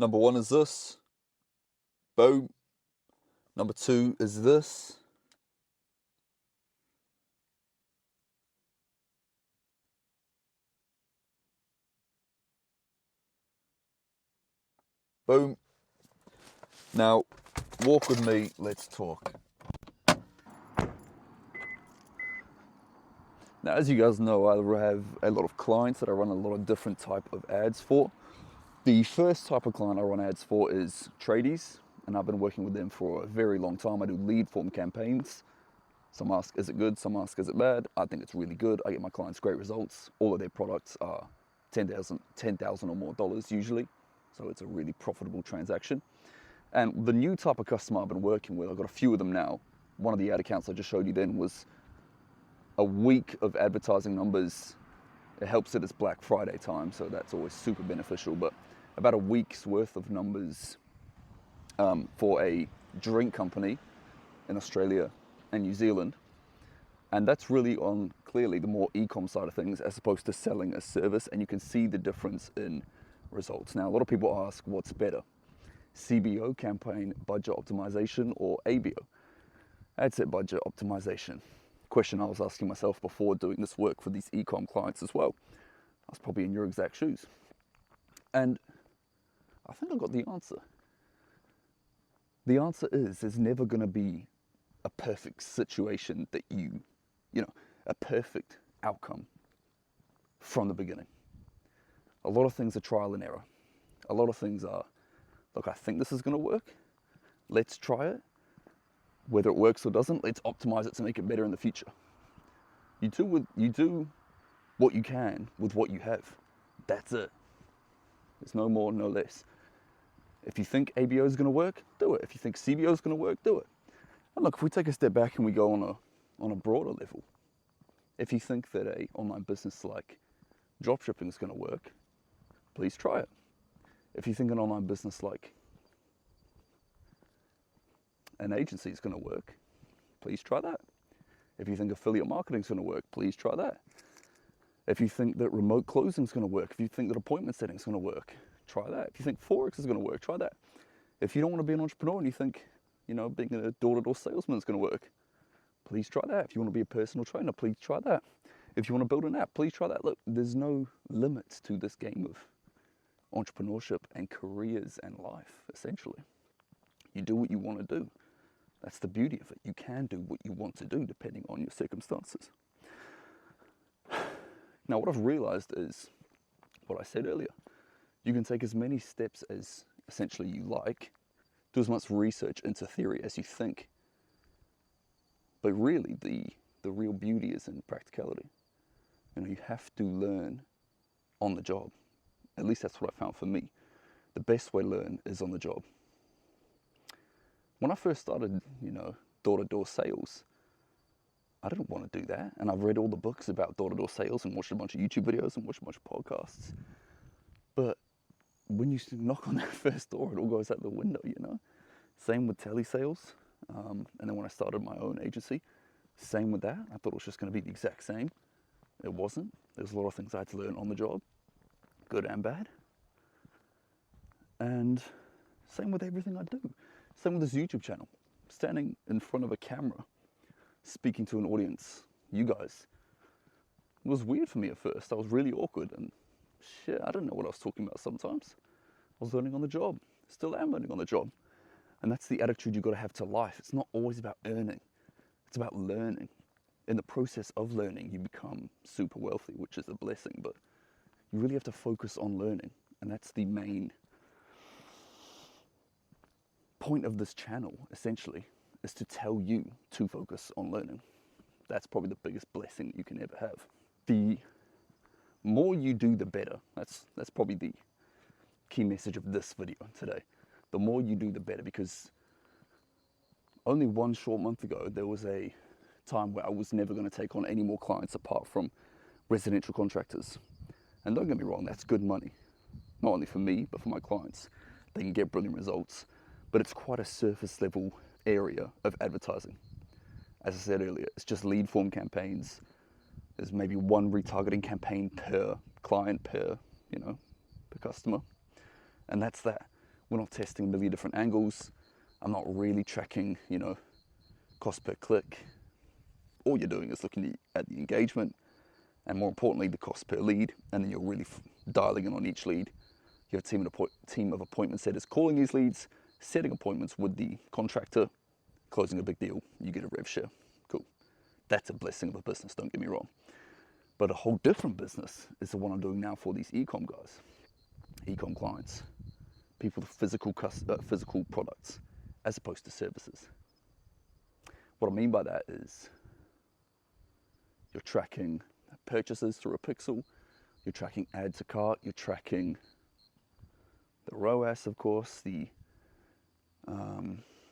Number one is this. Boom. Number two is this. Boom. Now, walk with me, let's talk. Now, as you guys know, I have a lot of clients that I run a lot of different type of ads for. The first type of client I run ads for is tradies, and I've been working with them for a very long time. I do lead form campaigns. Some ask, is it good? Some ask, is it bad? I think it's really good. I get my clients great results. All of their products are $10,000 or more usually. So it's a really profitable transaction. And the new type of customer I've been working with, I've got a few of them now. One of the ad accounts I just showed you then was a week of advertising numbers. It helps that it's Black Friday time, so that's always super beneficial. But about a week's worth of numbers for a drink company in Australia and New Zealand. And that's really on clearly the more e-com side of things as opposed to selling a service, and you can see the difference in results. Now, a lot of people ask what's better, CBO, campaign budget optimization, or ABO, ad set budget optimization. Question I was asking myself before doing this work for these e-com clients as well. I was probably in your exact shoes. And I think I got the answer. The answer is there's never going to be a perfect situation that a perfect outcome from the beginning. A lot of things are trial and error. A lot of things are, look, I think this is going to work. Let's try it. Whether it works or doesn't, let's optimize it to make it better in the future. You do what you can with what you have. That's it. There's no more, no less. If you think ABO is going to work, do it. If you think CBO is going to work, do it. And look, if we take a step back and we go on a broader level, if you think that a online business like dropshipping is going to work, please try it. If you think an online business like an agency is going to work, please try that. If you think affiliate marketing is going to work, please try that. If you think that remote closing is going to work, if you think that appointment setting is going to work, try that. If you think Forex is going to work, try that. If you don't want to be an entrepreneur and you think, being a door-to-door salesman is going to work, please try that. If you want to be a personal trainer, please try that. If you want to build an app, please try that. Look, there's no limits to this game of entrepreneurship and careers and life, essentially. You do what you want to do. That's the beauty of it. You can do what you want to do depending on your circumstances. Now, what I've realized is what I said earlier. You can take as many steps as essentially you like, do as much research into theory as you think. But really, the real beauty is in practicality. You have to learn on the job. At least that's what I found for me. The best way to learn is on the job. When I first started, door-to-door sales, I didn't want to do that. And I've read all the books about door-to-door sales and watched a bunch of YouTube videos and watched a bunch of podcasts. But when you knock on that first door, it all goes out the window, Same with telesales. And then when I started my own agency, same with that. I thought it was just going to be the exact same. It wasn't. There's a lot of things I had to learn on the job, good and bad. And same with everything I do. Same with this YouTube channel. Standing in front of a camera, speaking to an audience, you guys. It was weird for me at first. I was really awkward and shit, I didn't know what I was talking about sometimes. I was learning on the job. Still am learning on the job. And that's the attitude you've got to have to life. It's not always about earning. It's about learning. In the process of learning, you become super wealthy, which is a blessing, but you really have to focus on learning. And that's the main point of this channel, essentially, is to tell you to focus on learning. That's probably the biggest blessing you can ever have. The more you do, the better. That's probably the key message of this video today. The more you do, the better, because only one short month ago, there was a time where I was never going to take on any more clients apart from residential contractors. And don't get me wrong, that's good money. Not only for me, but for my clients. They can get brilliant results. But it's quite a surface level area of advertising. As I said earlier, it's just lead form campaigns. There's maybe one retargeting campaign per client, per customer. And that's that. We're not testing a million different angles. I'm not really tracking, cost per click. All you're doing is looking at the engagement and, more importantly, the cost per lead, and then you're really dialing in on each lead. You have a team of appointment setters calling these leads, setting appointments with the contractor, closing a big deal, you get a rev share. Cool. That's a blessing of a business, don't get me wrong. But a whole different business is the one I'm doing now for these e-com guys, e-com clients, people with physical products as opposed to services. What I mean by that is you're tracking purchases through a pixel, you're tracking add to cart, you're tracking the ROAS, of course, the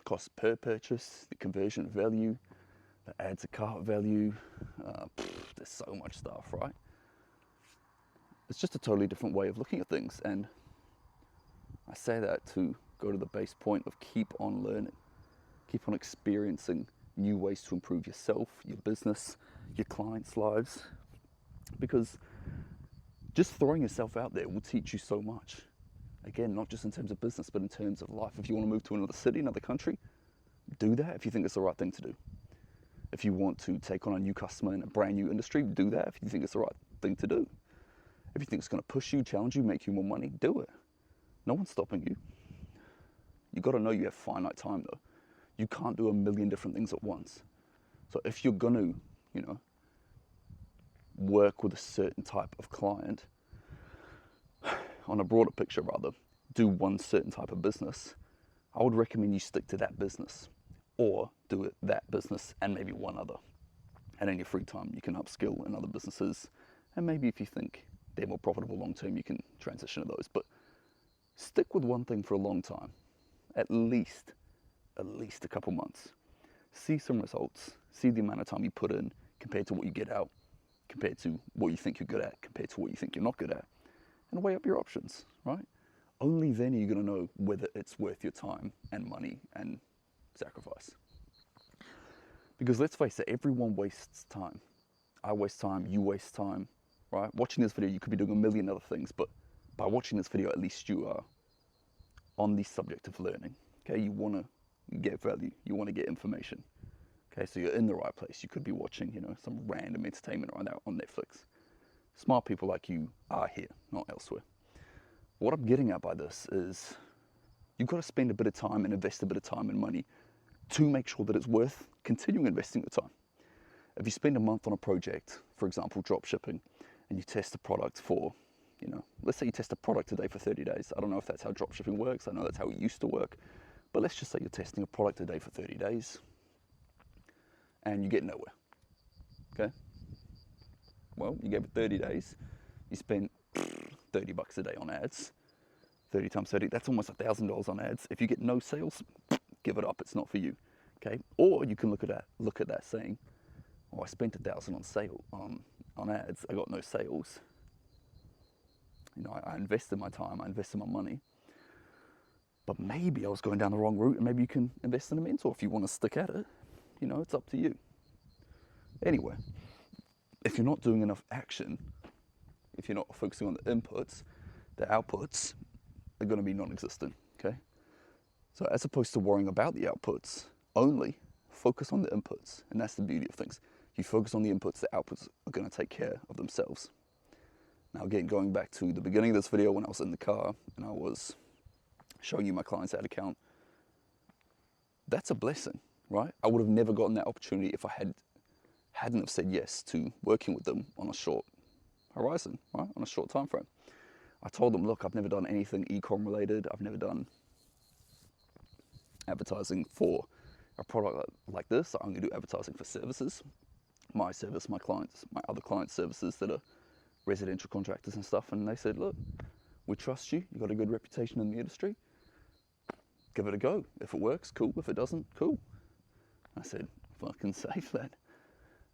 cost per purchase, the conversion value, the add to cart value. There's so much stuff, right? It's just a totally different way of looking at things, and I say that to go to the base point of keep on learning, keep on experiencing new ways to improve yourself, your business, your clients' lives, because just throwing yourself out there will teach you so much. Again, not just in terms of business, but in terms of life. If you want to move to another city, another country, do that if you think it's the right thing to do. If you want to take on a new customer in a brand new industry, do that if you think it's the right thing to do. If you think it's going to push you, challenge you, make you more money, do it. No one's stopping you. You got to know you have finite time though. You can't do a million different things at once. So if you're going to, work with a certain type of client, on a broader picture rather, do one certain type of business, I would recommend you stick to that business, or do it that business and maybe one other. And in your free time, you can upskill in other businesses, and maybe if you think they're more profitable long term, you can transition to those. But stick with one thing for a long time, at least a couple months. See some results, see the amount of time you put in compared to what you get out, compared to what you think you're good at, compared to what you think you're not good at, and weigh up your options, right? Only then are you going to know whether it's worth your time and money and sacrifice. Because let's face it, everyone wastes time. I waste time, you waste time, right? Watching this video, you could be doing a million other things, but by watching this video, at least you are on the subject of learning, okay? You want to get value, you want to get information, okay? So you're in the right place. You could be watching, some random entertainment right now on Netflix. Smart people like you are here, not elsewhere. What I'm getting at by this is you've got to spend a bit of time and invest a bit of time and money to make sure that it's worth continuing investing the time. If you spend a month on a project, for example, drop shipping, and you test a product for, let's say you test a product a day for 30 days. I don't know if that's how drop shipping works. I know that's how it used to work. But let's just say you're testing a product a day for 30 days and you get nowhere, okay? Well, you gave it 30 days, you spent $30 a day on ads, 30 times 30, that's almost $1,000 on ads. If you get no sales, give it up, it's not for you, okay? Or you can look at that saying, oh, I spent $1,000 on ads, I got no sales. I invested my time, I invested my money, but maybe I was going down the wrong route, and maybe you can invest in a mentor if you want to stick at it. It's up to you. Anyway, if you're not doing enough action, if you're not focusing on the inputs, the outputs are going to be non-existent, okay? So as opposed to worrying about the outputs only, focus on the inputs, and that's the beauty of things. You focus on the inputs, the outputs are going to take care of themselves. Now again, going back to the beginning of this video when I was in the car and I was showing you my client's ad account, that's a blessing, right? I would have never gotten that opportunity if I hadn't have said yes to working with them on a short horizon, right? On a short time frame. I told them, look, I've never done anything e-com related. I've never done advertising for a product like this. I only do advertising for services. My service, my clients, my other clients' services that are residential contractors and stuff. And they said, look, we trust you. You've got a good reputation in the industry. Give it a go. If it works, cool. If it doesn't, cool. I said, fucking save that.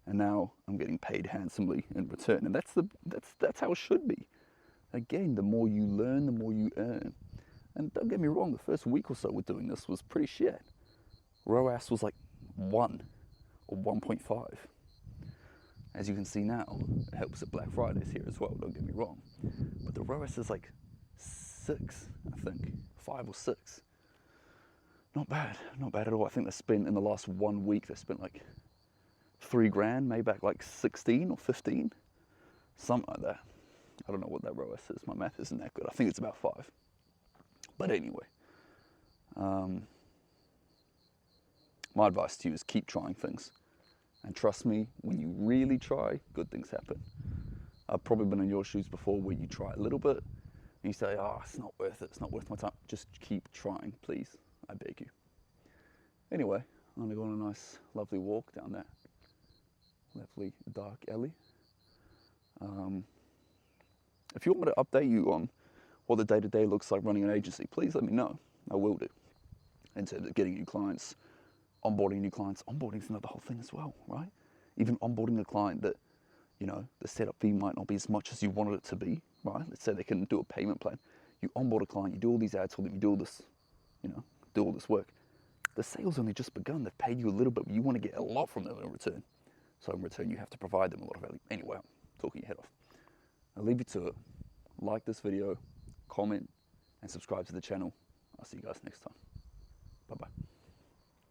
And now I'm getting paid handsomely in return. And that's how it should be. Again, the more you learn, the more you earn. And don't get me wrong, the first week or so with doing this was pretty shit. ROAS was like 1 or 1.5. As you can see now, it helps at Black Fridays here as well, don't get me wrong. But the ROAS is like 6, I think, 5 or 6. Not bad at all. I think they spent, in the last 1 week, they spent like 3 grand, made back like 16 or 15, something like that. I don't know what that ROAS is. My math isn't that good. I think it's about 5. But anyway, my advice to you is keep trying things. And trust me, when you really try, good things happen. I've probably been in your shoes before where you try a little bit and you say, oh, it's not worth it. It's not worth my time. Just keep trying, please. I beg you. Anyway, I'm going to go on a nice, lovely walk down that lovely dark alley. If you want me to update you on what the day-to-day looks like running an agency, please let me know. I will do. In terms of getting new clients, onboarding new clients. Onboarding is another whole thing as well, right? Even onboarding a client that, you know, the setup fee might not be as much as you wanted it to be, right? Let's say they can do a payment plan. You onboard a client, you do all these ads for them, you do all this, you know, do all this work. The sale's only just begun. They've paid you a little bit, but you want to get a lot from them in return. So in return, you have to provide them a lot of value. Anyway, I'm talking your head off. I'll leave you to it. Like this video, comment, and subscribe to the channel. I'll see you guys next time. Bye-bye.